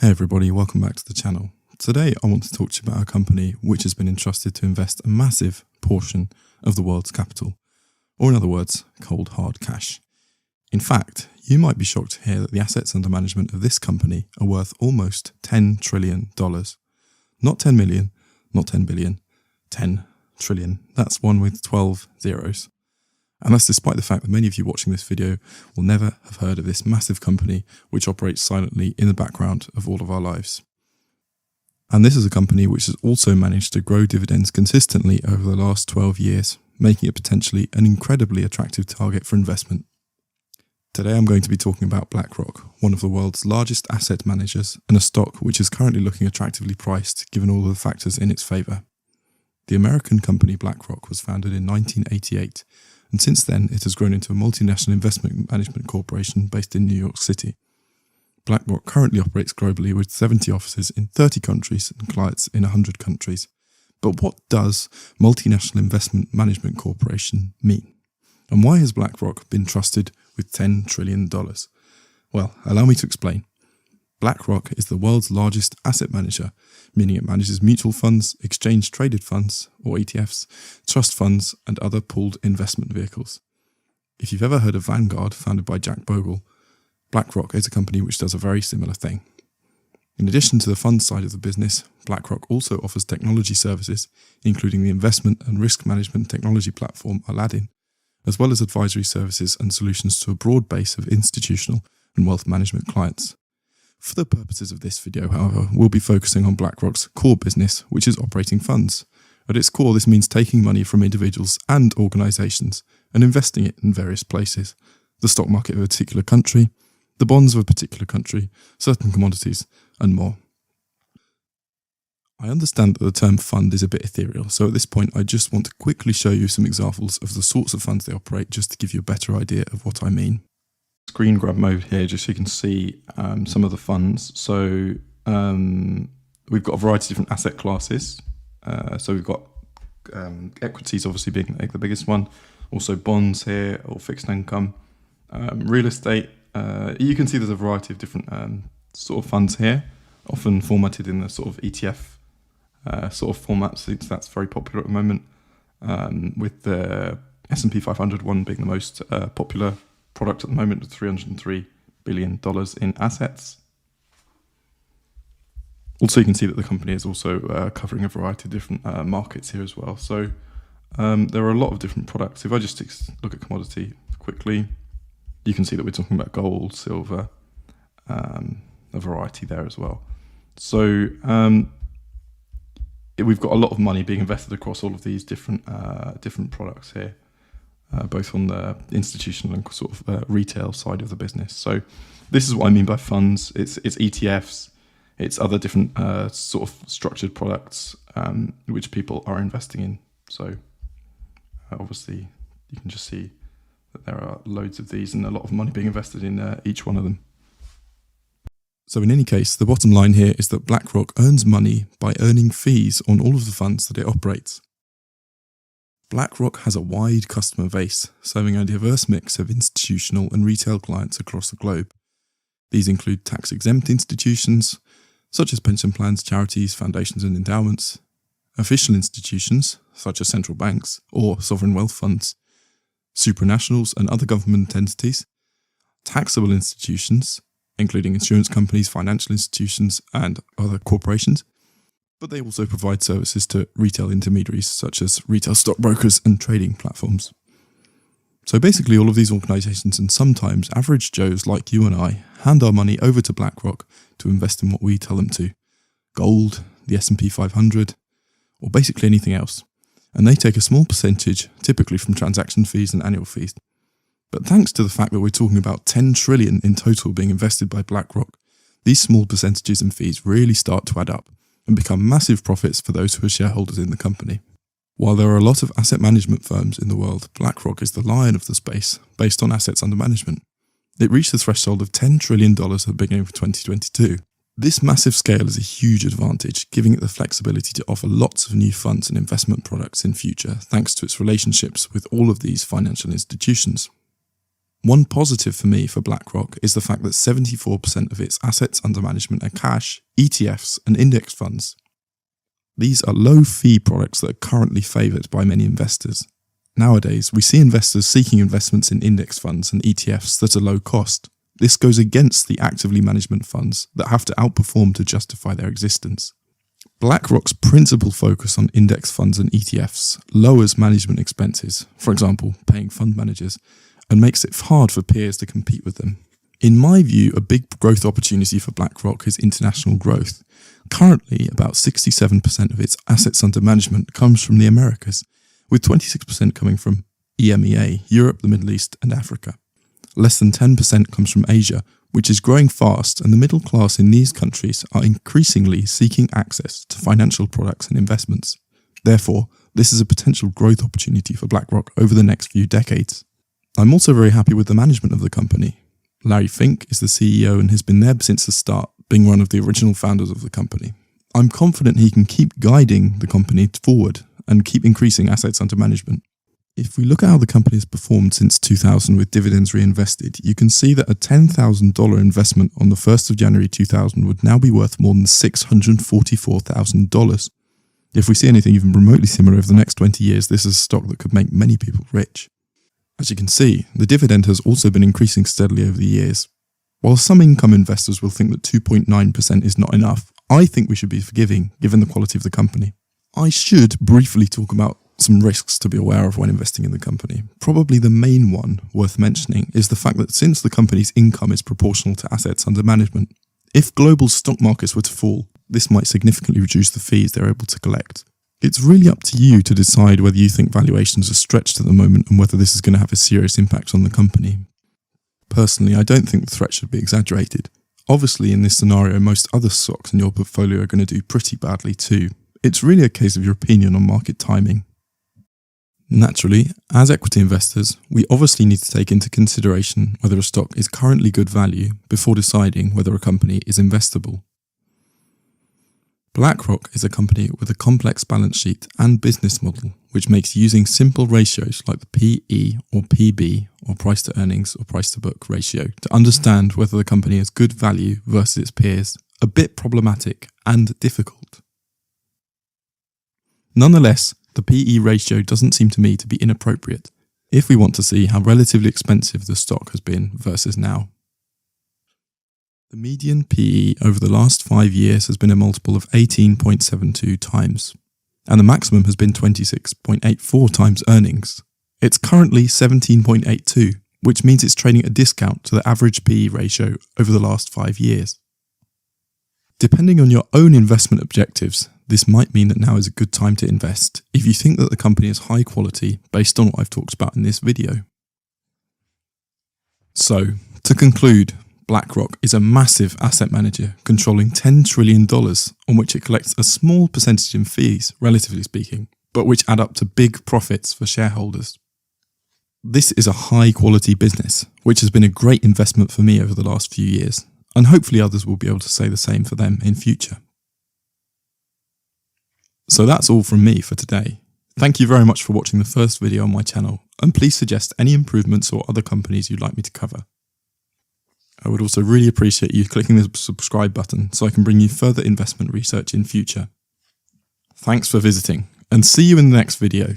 Hey everybody, welcome back to the channel. Today I want to talk to you about a company which has been entrusted to invest a massive portion of the world's capital, or in other words, cold hard cash. In fact, you might be shocked to hear that the assets under management of this company are worth almost $10 trillion. Not 10 million, not 10 billion, 10 trillion. That's one with 12 zeros. And that's despite the fact that many of you watching this video will never have heard of this massive company which operates silently in the background of all of our lives. And this is a company which has also managed to grow dividends consistently over the last 12 years, making it potentially an incredibly attractive target for investment. Today I'm going to be talking about BlackRock, one of the world's largest asset managers and a stock which is currently looking attractively priced given all of the factors in its favour. The American company BlackRock was founded in 1988, and since then it has grown into a multinational investment management corporation based in New York City. BlackRock currently operates globally with 70 offices in 30 countries and clients in 100 countries. But what does multinational investment management corporation mean? And why has BlackRock been trusted with $10 trillion? Well, allow me to explain. BlackRock is the world's largest asset manager, meaning it manages mutual funds, exchange-traded funds, or ETFs, trust funds, and other pooled investment vehicles. If you've ever heard of Vanguard, founded by Jack Bogle, BlackRock is a company which does a very similar thing. In addition to the fund side of the business, BlackRock also offers technology services, including the investment and risk management technology platform Aladdin, as well as advisory services and solutions to a broad base of institutional and wealth management clients. For the purposes of this video, however, we'll be focusing on BlackRock's core business, which is operating funds. At its core, this means taking money from individuals and organisations and investing it in various places: the stock market of a particular country, the bonds of a particular country, certain commodities, and more. I understand that the term fund is a bit ethereal, so at this point I just want to quickly show you some examples of the sorts of funds they operate, just to give you a better idea of what I mean. Screen grab mode here, just so you can see some of the funds. So we've got a variety of different asset classes. So we've got equities obviously being the biggest one, also bonds here, or fixed income, real estate. You can see there's a variety of different sort of funds here, often formatted in the sort of ETF sort of format, so that's very popular at the moment, with the S&P 500 one being the most popular product at the moment, with $303 billion in assets. Also, you can see that the company is also covering a variety of different markets here as well. So there are a lot of different products. If I just look at commodity quickly, you can see that we're talking about gold, silver, a variety there as well. So we've got a lot of money being invested across all of these different products here, both on the institutional and sort of retail side of the business. So this is what I mean by funds. It's ETFs, it's other different sort of structured products which people are investing in. So obviously you can just see that there are loads of these and a lot of money being invested in each one of them. So in any case, the bottom line here is that BlackRock earns money by earning fees on all of the funds that it operates. BlackRock has a wide customer base, serving a diverse mix of institutional and retail clients across the globe. These include tax-exempt institutions, such as pension plans, charities, foundations and endowments, official institutions, such as central banks or sovereign wealth funds, supranationals and other government entities, taxable institutions, including insurance companies, financial institutions, and other corporations. But they also provide services to retail intermediaries, such as retail stockbrokers and trading platforms. So basically all of these organisations, and sometimes average Joes like you and I, hand our money over to BlackRock to invest in what we tell them to: gold, the S&P 500, or basically anything else. And they take a small percentage, typically from transaction fees and annual fees. But thanks to the fact that we're talking about 10 trillion in total being invested by BlackRock, these small percentages and fees really start to add up and become massive profits for those who are shareholders in the company. While there are a lot of asset management firms in the world, BlackRock is the lion of the space based on assets under management. It reached the threshold of $10 trillion at the beginning of 2022. This massive scale is a huge advantage, giving it the flexibility to offer lots of new funds and investment products in future, thanks to its relationships with all of these financial institutions. One positive for me for BlackRock is the fact that 74% of its assets under management are cash, ETFs, and index funds. These are low-fee products that are currently favoured by many investors. Nowadays, we see investors seeking investments in index funds and ETFs that are low cost. This goes against the actively management funds that have to outperform to justify their existence. BlackRock's principal focus on index funds and ETFs lowers management expenses, for example, paying fund managers, and makes it hard for peers to compete with them. In my view, a big growth opportunity for BlackRock is international growth. Currently, about 67% of its assets under management comes from the Americas, with 26% coming from EMEA, Europe, the Middle East, and Africa. Less than 10% comes from Asia, which is growing fast, and the middle class in these countries are increasingly seeking access to financial products and investments. Therefore, this is a potential growth opportunity for BlackRock over the next few decades. I'm also very happy with the management of the company. Larry Fink is the CEO and has been there since the start, being one of the original founders of the company. I'm confident he can keep guiding the company forward and keep increasing assets under management. If we look at how the company has performed since 2000 with dividends reinvested, you can see that a $10,000 investment on the 1st of January 2000 would now be worth more than $644,000. If we see anything even remotely similar over the next 20 years, this is a stock that could make many people rich. As you can see, the dividend has also been increasing steadily over the years. While some income investors will think that 2.9% is not enough, I think we should be forgiving given the quality of the company. I should briefly talk about some risks to be aware of when investing in the company. Probably the main one worth mentioning is the fact that since the company's income is proportional to assets under management, if global stock markets were to fall, this might significantly reduce the fees they're able to collect. It's really up to you to decide whether you think valuations are stretched at the moment and whether this is going to have a serious impact on the company. Personally, I don't think the threat should be exaggerated. Obviously, in this scenario, most other stocks in your portfolio are going to do pretty badly too. It's really a case of your opinion on market timing. Naturally, as equity investors, we obviously need to take into consideration whether a stock is currently good value before deciding whether a company is investable. BlackRock is a company with a complex balance sheet and business model, which makes using simple ratios like the PE or PB or price to earnings or price to book ratio to understand whether the company has good value versus its peers a bit problematic and difficult. Nonetheless, the PE ratio doesn't seem to me to be inappropriate if we want to see how relatively expensive the stock has been versus now. The median PE over the last 5 years has been a multiple of 18.72 times, and the maximum has been 26.84 times earnings. It's currently 17.82, which means it's trading at a discount to the average PE ratio over the last 5 years. Depending on your own investment objectives, this might mean that now is a good time to invest if you think that the company is high quality based on what I've talked about in this video. So, to conclude, BlackRock is a massive asset manager controlling $10 trillion on which it collects a small percentage in fees, relatively speaking, but which add up to big profits for shareholders. This is a high quality business, which has been a great investment for me over the last few years, and hopefully others will be able to say the same for them in future. So that's all from me for today. Thank you very much for watching the first video on my channel, and please suggest any improvements or other companies you'd like me to cover. I would also really appreciate you clicking the subscribe button so I can bring you further investment research in future. Thanks for visiting, and see you in the next video.